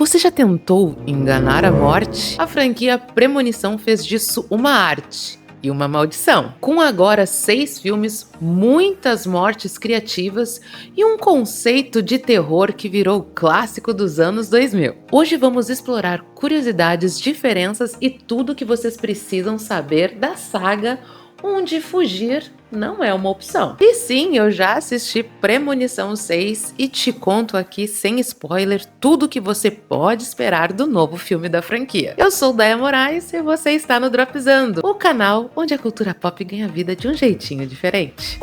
Você já tentou enganar a morte? A franquia Premonição fez disso uma arte e uma maldição. Com agora 6 filmes, muitas mortes criativas e um conceito de terror que virou clássico dos anos 2000. Hoje vamos explorar curiosidades, diferenças e tudo que vocês precisam saber da saga onde fugir não é uma opção. E sim, eu já assisti Premonição 6 e te conto aqui sem spoiler tudo que você pode esperar do novo filme da franquia. Eu sou Daya Moraes e você está no Dropzando, o canal onde a cultura pop ganha vida de um jeitinho diferente.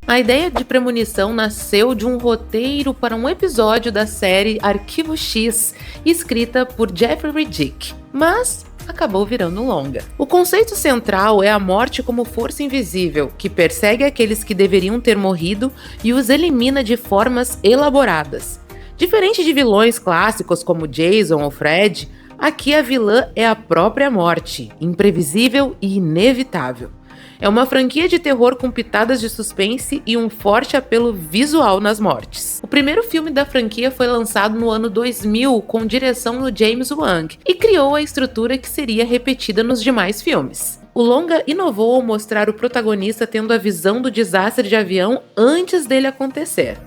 A ideia de Premonição nasceu de um roteiro para um episódio da série Arquivo X, escrita por Jeffrey Dick, mas acabou virando um longa. O conceito central é a morte como força invisível, que persegue aqueles que deveriam ter morrido e os elimina de formas elaboradas. Diferente de vilões clássicos como Jason ou Fred, aqui a vilã é a própria morte, imprevisível e inevitável. É uma franquia de terror com pitadas de suspense e um forte apelo visual nas mortes. O primeiro filme da franquia foi lançado no ano 2000 com direção do James Wan e criou a estrutura que seria repetida nos demais filmes. O longa inovou ao mostrar o protagonista tendo a visão do desastre de avião antes dele acontecer.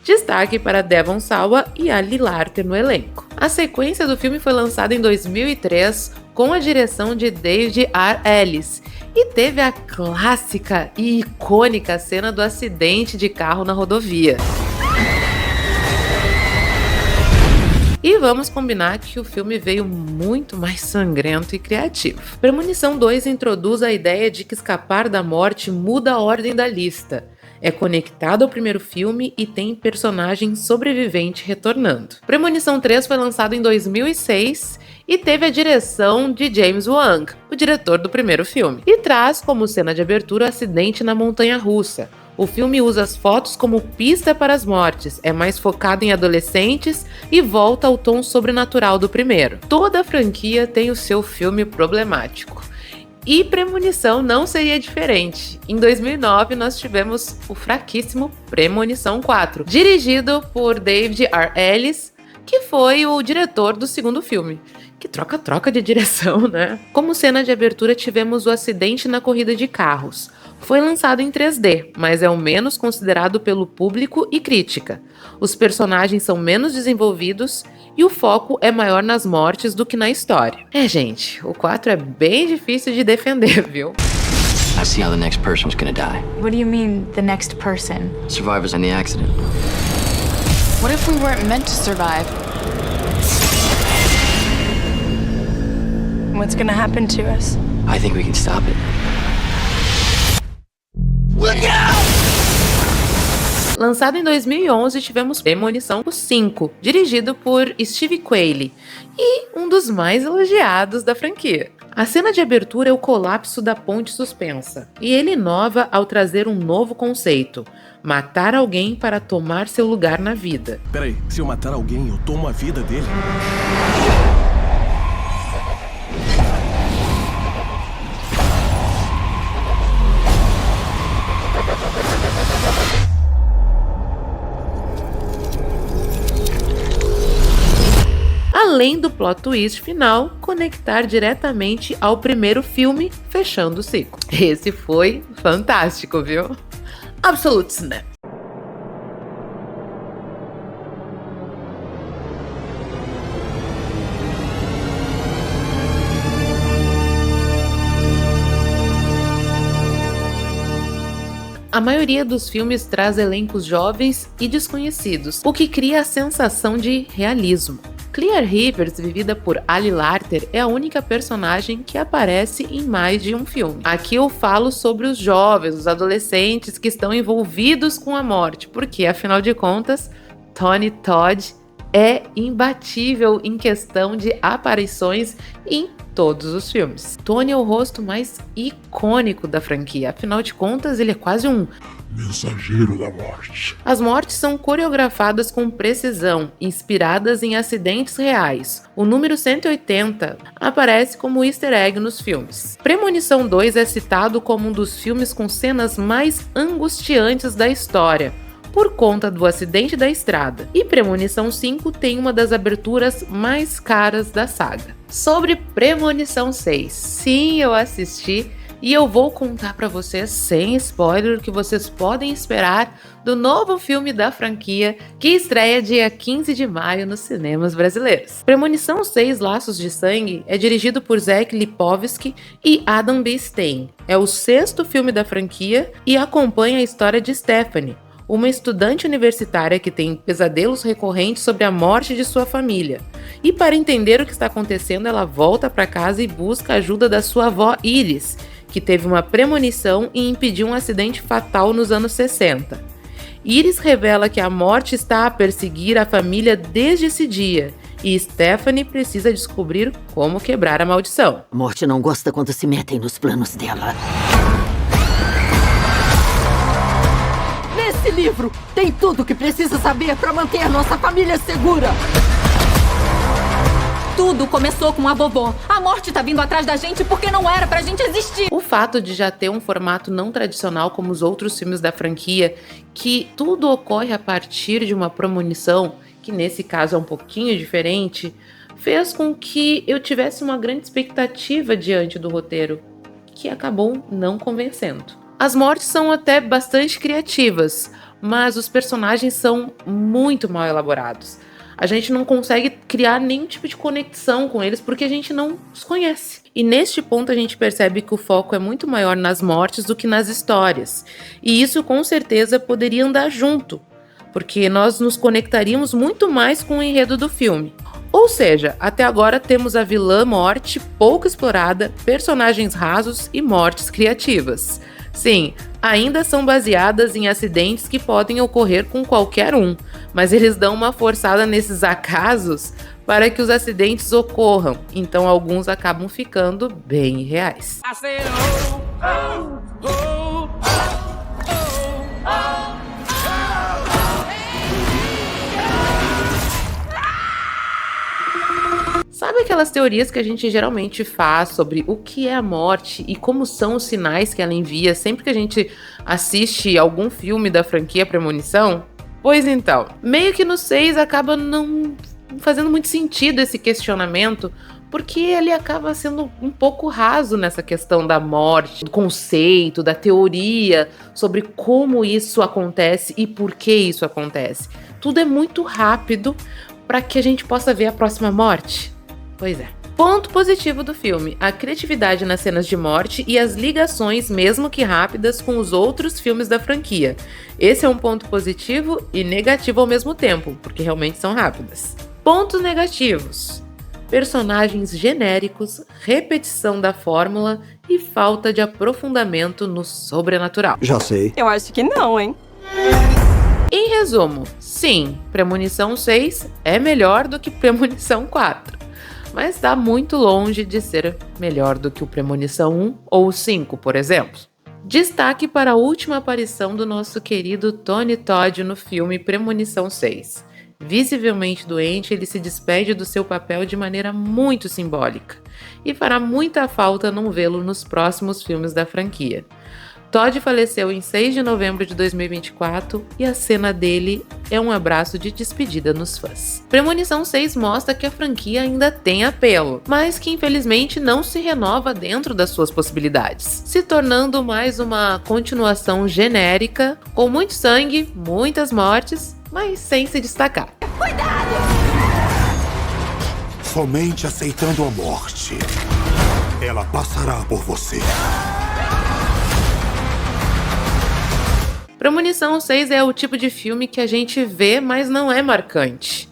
Destaque para Devon Sawa e Ali Larter no elenco. A sequência do filme foi lançada em 2003 com a direção de David R. Ellis e teve a clássica e icônica cena do acidente de carro na rodovia. E vamos combinar que o filme veio muito mais sangrento e criativo. Premonição 2 introduz a ideia de que escapar da morte muda a ordem da lista. É conectado ao primeiro filme e tem personagem sobrevivente retornando. Premonição 3 foi lançado em 2006 e teve a direção de James Wan, o diretor do primeiro filme, e traz como cena de abertura o acidente na montanha-russa. O filme usa as fotos como pista para as mortes, é mais focado em adolescentes e volta ao tom sobrenatural do primeiro. Toda a franquia tem o seu filme problemático. E Premonição não seria diferente. Em 2009, nós tivemos o fraquíssimo Premonição 4, dirigido por David R. Ellis, que foi o diretor do segundo filme. Que troca de direção, né? Como cena de abertura, tivemos o acidente na corrida de carros. Foi lançado em 3D, mas é o menos considerado pelo público e crítica. Os personagens são menos desenvolvidos e o foco é maior nas mortes do que na história. Gente, o 4 é bem difícil de defender, viu? I see how the next person's gonna die. What do you mean, the next person? Survivors in the accident. What if we weren't meant to survive? What's gonna happen to us? I think we can stop it. Lançado em 2011, tivemos Premonição 5, dirigido por Steve Quayle, e um dos mais elogiados da franquia. A cena de abertura é o colapso da ponte suspensa, e ele inova ao trazer um novo conceito: matar alguém para tomar seu lugar na vida. Peraí, se eu matar alguém, eu tomo a vida dele? Além do plot twist final, conectar diretamente ao primeiro filme, fechando o ciclo. Esse foi fantástico, viu? Absolute Snap. A maioria dos filmes traz elencos jovens e desconhecidos, o que cria a sensação de realismo. Clear Rivers, vivida por Ali Larter, é a única personagem que aparece em mais de um filme. Aqui eu falo sobre os jovens, os adolescentes que estão envolvidos com a morte, porque, afinal de contas, Tony Todd é imbatível em questão de aparições em todos os filmes. Tony é o rosto mais icônico da franquia, afinal de contas, ele é quase um mensageiro da morte. As mortes são coreografadas com precisão, inspiradas em acidentes reais. O número 180 aparece como easter egg nos filmes. Premonição 2 é citado como um dos filmes com cenas mais angustiantes da história, por conta do acidente da estrada. E Premonição 5 tem uma das aberturas mais caras da saga. Sobre Premonição 6, sim, eu assisti e eu vou contar pra vocês, sem spoiler, o que vocês podem esperar do novo filme da franquia que estreia dia 15 de maio nos cinemas brasileiros. Premonição 6 Laços de Sangue é dirigido por Zach Lipovsky e Adam B. Stein. É o 6º filme da franquia e acompanha a história de Stephanie, uma estudante universitária que tem pesadelos recorrentes sobre a morte de sua família. E para entender o que está acontecendo, ela volta para casa e busca a ajuda da sua avó Iris, que teve uma premonição e impediu um acidente fatal nos anos 60. Iris revela que a morte está a perseguir a família desde esse dia, e Stephanie precisa descobrir como quebrar a maldição. A morte não gosta quando se metem nos planos dela. Nesse livro tem tudo o que precisa saber para manter nossa família segura. Tudo começou com a vovó. A morte tá vindo atrás da gente porque não era pra gente existir. O fato de já ter um formato não tradicional como os outros filmes da franquia, que tudo ocorre a partir de uma premonição, que nesse caso é um pouquinho diferente, fez com que eu tivesse uma grande expectativa diante do roteiro, que acabou não convencendo. As mortes são até bastante criativas, mas os personagens são muito mal elaborados. A gente não consegue criar nenhum tipo de conexão com eles porque a gente não os conhece. E neste ponto a gente percebe que o foco é muito maior nas mortes do que nas histórias. E isso com certeza poderia andar junto, porque nós nos conectaríamos muito mais com o enredo do filme. Ou seja, até agora temos a vilã morte pouco explorada, personagens rasos e mortes criativas. Sim, ainda são baseadas em acidentes que podem ocorrer com qualquer um, mas eles dão uma forçada nesses acasos para que os acidentes ocorram, então alguns acabam ficando bem reais. Sabe aquelas teorias que a gente geralmente faz sobre o que é a morte e como são os sinais que ela envia sempre que a gente assiste algum filme da franquia Premonição? Pois então, meio que no 6 acaba não fazendo muito sentido esse questionamento, porque ele acaba sendo um pouco raso nessa questão da morte, do conceito, da teoria sobre como isso acontece e por que isso acontece. Tudo é muito rápido para que a gente possa ver a próxima morte. Pois é. Ponto positivo do filme: a criatividade nas cenas de morte e as ligações, mesmo que rápidas, com os outros filmes da franquia. Esse é um ponto positivo e negativo ao mesmo tempo, porque realmente são rápidas. Pontos negativos: personagens genéricos, repetição da fórmula e falta de aprofundamento no sobrenatural. Já sei. Eu acho que não, hein? Em resumo, sim, Premonição 6 é melhor do que Premonição 4. Mas está muito longe de ser melhor do que o Premonição 1 ou 5, por exemplo. Destaque para a última aparição do nosso querido Tony Todd no filme Premonição 6. Visivelmente doente, ele se despede do seu papel de maneira muito simbólica, e fará muita falta não vê-lo nos próximos filmes da franquia. Todd faleceu em 6 de novembro de 2024 e a cena dele é um abraço de despedida nos fãs. Premonição 6 mostra que a franquia ainda tem apelo, mas que infelizmente não se renova dentro das suas possibilidades, se tornando mais uma continuação genérica, com muito sangue, muitas mortes, mas sem se destacar. Cuidado! Somente aceitando a morte, ela passará por você. Premonição 6 é o tipo de filme que a gente vê, mas não é marcante.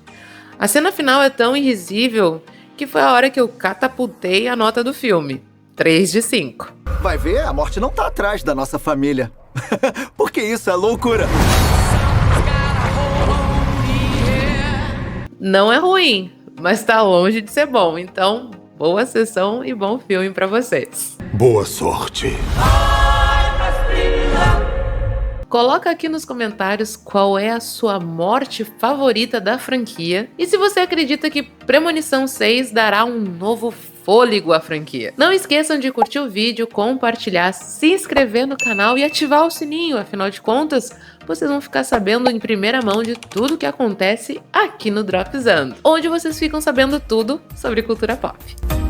A cena final é tão irrisível que foi a hora que eu catapultei a nota do filme. 3 de 5. Vai ver, a morte não tá atrás da nossa família. Porque isso é loucura. Não é ruim, mas tá longe de ser bom. Então, boa sessão e bom filme pra vocês. Boa sorte. Coloca aqui nos comentários qual é a sua morte favorita da franquia e se você acredita que Premonição 6 dará um novo fôlego à franquia. Não esqueçam de curtir o vídeo, compartilhar, se inscrever no canal e ativar o sininho, afinal de contas, vocês vão ficar sabendo em primeira mão de tudo que acontece aqui no Dropzando, onde vocês ficam sabendo tudo sobre cultura pop.